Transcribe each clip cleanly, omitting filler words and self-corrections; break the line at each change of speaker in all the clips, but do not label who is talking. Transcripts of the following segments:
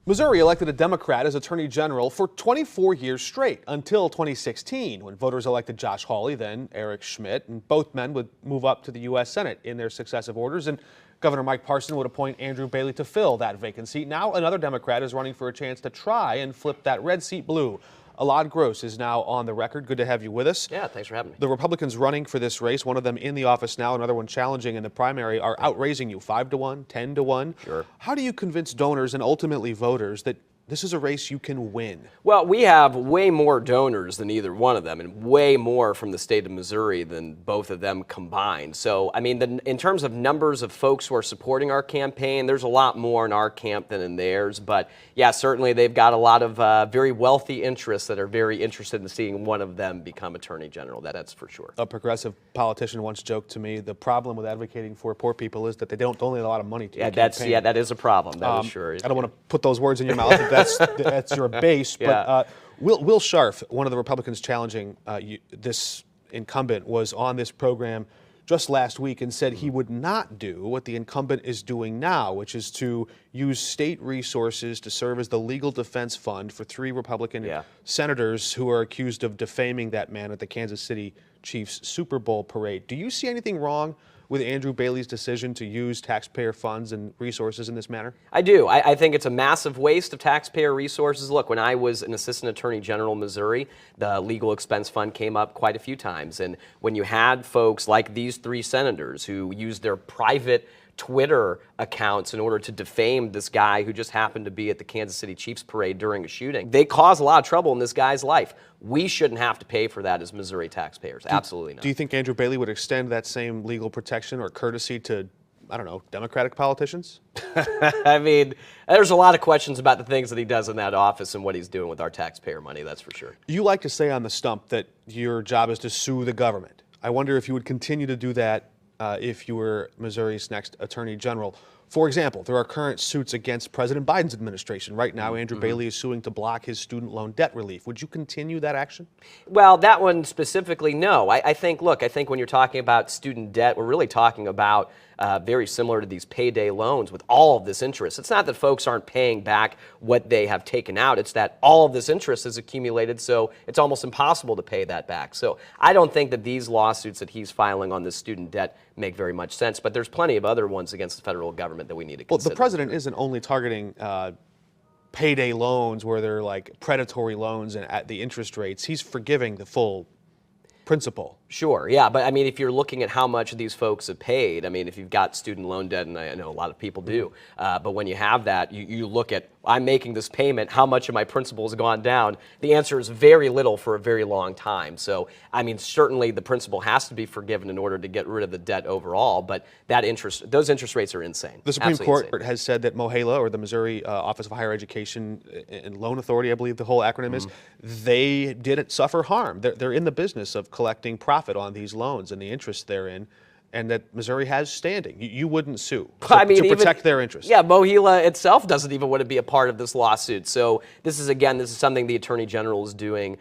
Missouri elected a Democrat as Attorney General for 24 years straight, until 2016, when voters elected Josh Hawley, then Eric Schmidt, and both men would move up to the U.S. Senate in their successive orders, and Governor Mike Parson would appoint Andrew Bailey to fill that vacancy. Now another Democrat is running for a chance to try and flip that red seat blue. Elad Gross is now on the record. Good to have you with us.
Yeah, thanks for having me.
The Republicans running for this race, one of them in the office now, another one challenging in the primary, are outraising you 5-1, 10-1.
Sure.
How do you convince donors and ultimately voters that this is a race you can win?
Well, we have way more donors than either one of them, and way more from the state of Missouri than both of them combined. So, I mean, in terms of numbers of folks who are supporting our campaign, there's a lot more in our camp than in theirs. But yeah, certainly they've got a lot of very wealthy interests that are very interested in seeing one of them become Attorney General. That's for sure.
A progressive politician once joked to me, the problem with advocating for poor people is that they don't donate a lot of money to your campaign.
That is a problem. That is sure.
I don't want to put those words in your mouth if that's your base.
Yeah.
But Will Scharf, one of the Republicans challenging this incumbent, was on this program just last week and said he would not do what the incumbent is doing now, which is to use state resources to serve as the legal defense fund for 3 Republican senators who are accused of defaming that man at the Kansas City Chiefs Super Bowl parade. Do you see anything wrong with Andrew Bailey's decision to use taxpayer funds and resources in this manner?
I do. I think it's a massive waste of taxpayer resources. Look, when I was an assistant attorney general in Missouri, the legal expense fund came up quite a few times. And when you had folks like these 3 senators who used their private Twitter accounts in order to defame this guy who just happened to be at the Kansas City Chiefs parade during a shooting, they caused a lot of trouble in this guy's life. We shouldn't have to pay for that as Missouri taxpayers. Absolutely not.
Do you think Andrew Bailey would extend that same legal protection or courtesy to, I don't know, Democratic politicians?
I mean, there's a lot of questions about the things that he does in that office and what he's doing with our taxpayer money, that's for sure.
You like to say on the stump that your job is to sue the government. I wonder if you would continue to do that if you were Missouri's next Attorney General. For example, there are current suits against President Biden's administration. Right now, Andrew Bailey is suing to block his student loan debt relief. Would you continue that action?
Well, that one specifically, no. I think when you're talking about student debt, we're really talking about very similar to these payday loans with all of this interest. It's not that folks aren't paying back what they have taken out. It's that all of this interest is accumulated, so it's almost impossible to pay that back. So I don't think that these lawsuits that he's filing on this student debt make very much sense, but there's plenty of other ones against the federal government that we need to consider.
Well, the president isn't only targeting payday loans where they're like predatory loans and at the interest rates. He's forgiving the full principal.
Sure, yeah, but I mean, if you're looking at how much these folks have paid, I mean, if you've got student loan debt, and I know a lot of people do, but when you have that, you look at, I'm making this payment, how much of my principal has gone down? The answer is very little for a very long time. So, I mean, certainly the principal has to be forgiven in order to get rid of the debt overall, but those interest rates are insane.
The Supreme Court has said that MOHELA, or the Missouri Office of Higher Education and Loan Authority, I believe the whole acronym is, they didn't suffer harm. They're in the business of collecting profit on these loans and the interest therein, and that Missouri has standing. You wouldn't sue to protect their interests.
Yeah, MOHELA itself doesn't even want to be a part of this lawsuit. So this is something the Attorney General is doing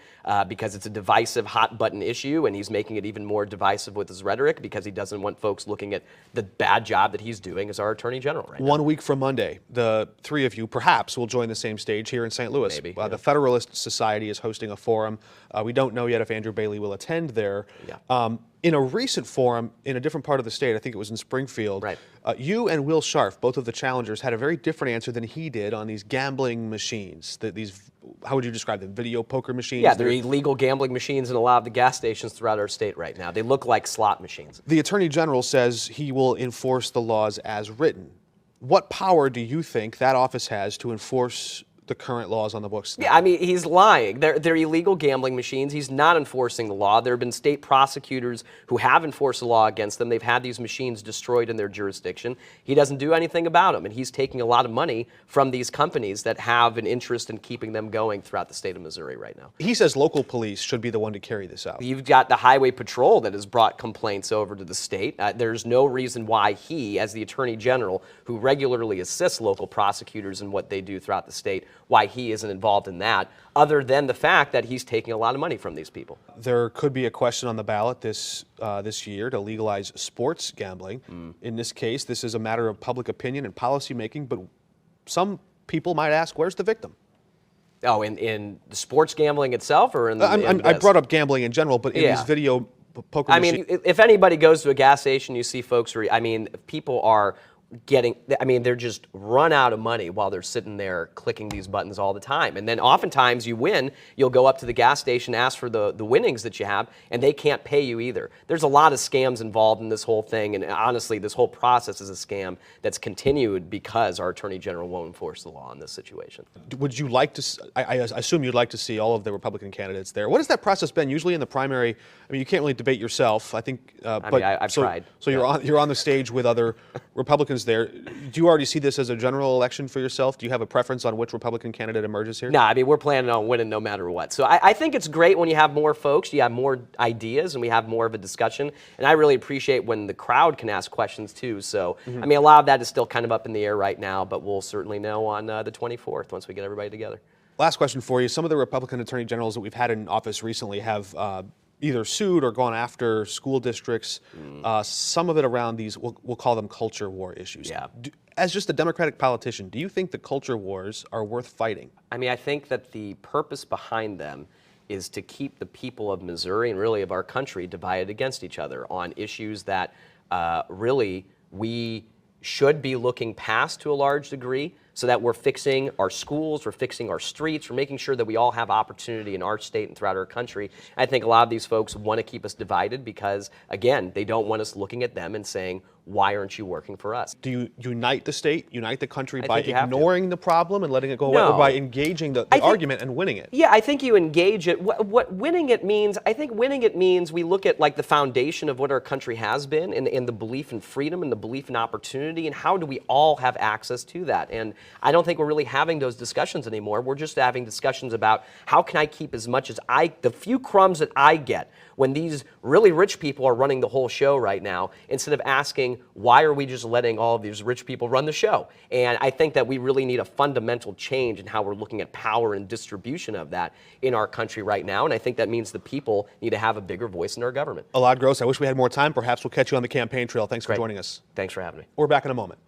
because it's a divisive, hot-button issue, and he's making it even more divisive with his rhetoric because he doesn't want folks looking at the bad job that he's doing as our Attorney General right now.
1 week from Monday, the 3 of you perhaps will join the same stage here in St. Louis.
Maybe,
The Federalist Society is hosting a forum. We don't know yet if Andrew Bailey will attend there.
Yeah.
In a recent forum in a different part of the state, I think it was in Springfield,
right.
You and Will Scharf, both of the challengers, had a very different answer than he did on these gambling machines. How would you describe them? Video poker machines?
Yeah, they're illegal gambling machines in a lot of the gas stations throughout our state right now. They look like slot machines.
The Attorney General says he will enforce the laws as written. What power do you think that office has to enforce the current laws on the books now?
Yeah, I mean, he's lying. They're illegal gambling machines. He's not enforcing the law. There have been state prosecutors who have enforced the law against them. They've had these machines destroyed in their jurisdiction. He doesn't do anything about them, and he's taking a lot of money from these companies that have an interest in keeping them going throughout the state of Missouri right now.
He says local police should be the one to carry this out.
You've got the Highway Patrol that has brought complaints over to the state. There's no reason why he, as the Attorney General, who regularly assists local prosecutors in what they do throughout the state, why he isn't involved in that, other than the fact that he's taking a lot of money from these people.
There could be a question on the ballot this year to legalize sports gambling. In this case, this is a matter of public opinion and policy making, but some people might ask, where's the victim?
Oh, in the sports gambling itself, or in
I brought up gambling in general, but in these video poker machines.
I mean, if anybody goes to a gas station, you see folks, people are they're just run out of money while they're sitting there clicking these buttons all the time. And then oftentimes you win, you'll go up to the gas station, ask for the winnings that you have, and they can't pay you either. There's a lot of scams involved in this whole thing, and honestly, this whole process is a scam that's continued because our Attorney General won't enforce the law in this situation.
Would you like to, I assume you'd like to see all of the Republican candidates there. What has that process been? Usually in the primary, I mean, you can't really debate yourself, I think.
I've tried.
So you're on the stage with other Republicans there. Do you already see this as a general election for yourself? Do you have a preference on which Republican candidate emerges here?
No, I mean, we're planning on winning no matter what. So I think it's great when you have more folks, you have more ideas, and we have more of a discussion. And I really appreciate when the crowd can ask questions too. So, I mean, a lot of that is still kind of up in the air right now, but we'll certainly know on the 24th once we get everybody together. Last
question for you. Some of the Republican attorney generals that we've had in office recently have either sued or gone after school districts, some of it around these, we'll call them culture war issues.
Yeah.
As just a Democratic politician, do you think the culture wars are worth fighting?
I mean, I think that the purpose behind them is to keep the people of Missouri and really of our country divided against each other on issues that really we should be looking past to a large degree, so that we're fixing our schools, we're fixing our streets, we're making sure that we all have opportunity in our state and throughout our country. I think a lot of these folks want to keep us divided because, again, they don't want us looking at them and saying, why aren't you working for us?
Do you unite the state, unite the country
I
by
think you have to.
ignoring the problem and letting it go away,
No.
or by engaging the argument and winning it?
Yeah, I think you engage it. What winning it means, I think winning it means we look at like the foundation of what our country has been and the belief in freedom and the belief in opportunity and how do we all have access to that. And I don't think we're really having those discussions anymore. We're just having discussions about how can I keep as much as the few crumbs that I get when these really rich people are running the whole show right now, instead of asking, why are we just letting all of these rich people run the show? And I think that we really need a fundamental change in how we're looking at power and distribution of that in our country right now. And I think that means the people need to have a bigger voice in our government.
Elad Gross, I wish we had more time. Perhaps we'll catch you on the campaign trail. Thanks for joining us.
Thanks for having me.
We're back in a moment.